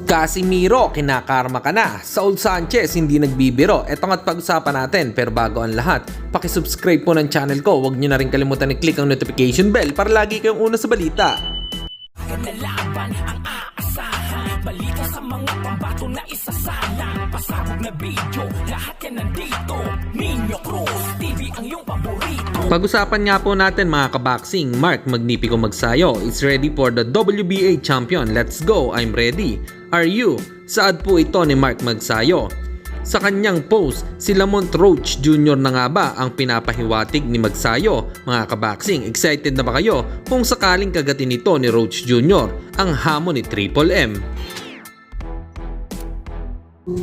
Casimiro, kinakarma ka na. Saul Sanchez, hindi nagbibiro. Ito nga't pag-usapan natin. Pero bago ang lahat, pakisubscribe po ng channel ko. Huwag nyo na rin kalimutan i-click ang notification bell para lagi kayong una sa balita. Nalaban ang aasahan, balita sa mga pambato na isasalang, pasabog na video, lahat yan nandito. Nino Cruz TV ang iyong paborito. Pag-usapan nga po natin mga kaboxing, Mark Magnifico Magsayo is ready for the WBA champion. Let's go, I'm ready. Are you? Saad po ito ni Mark Magsayo. Sa kanyang post, si Lamont Roach Jr. na nga ba ang pinapahiwatig ni Magsayo? Mga kaboxing, excited na ba kayo kung sakaling kagatin ito ni Roach Jr. ang hamon ni Triple M?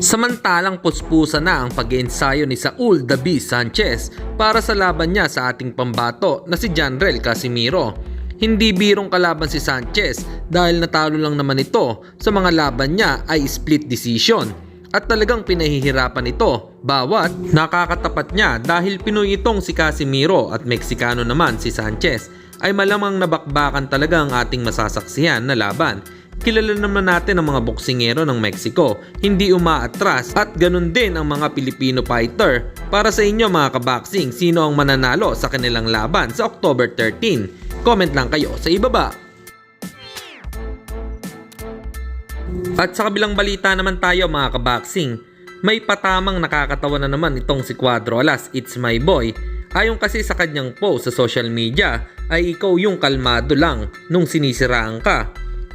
Samantalang puspusa na ang pag-iensayo ni Saul "The Beast" Sanchez para sa laban niya sa ating pambato na si Janrel Casimiro. Hindi birong kalaban si Sanchez dahil natalo lang naman ito sa mga laban niya ay split decision. At talagang pinahihirapan ito bawat nakakatapat niya dahil Pinoy itong si Casimiro at Meksikano naman si Sanchez ay malamang nabakbakan talaga ang ating masasaksihan na laban. Kilala naman natin ang mga boksingero ng Mexico, hindi umaatras at ganun din ang mga Filipino fighter. Para sa inyo mga kaboxing, sino ang mananalo sa kanilang laban sa October 13? Comment lang kayo sa ibaba. At sa kabilang balita naman tayo mga kaboxing, may patamang nakakatawa na naman itong si Cuadro Alas, it's my boy. Ayon kasi sa kanyang post sa social media ay ikaw yung kalmado lang nung sinisiraan ka.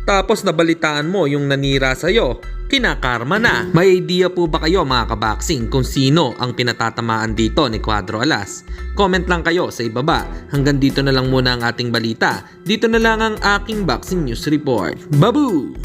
Tapos nabalitaan mo yung nanira sa'yo, kinakarma na. May idea po ba kayo mga kaboxing kung sino ang pinatatamaan dito ni Cuadro Alas? Comment lang kayo sa ibaba. Hanggang dito na lang muna ang ating balita. Dito na lang ang aking boxing news report. Babu!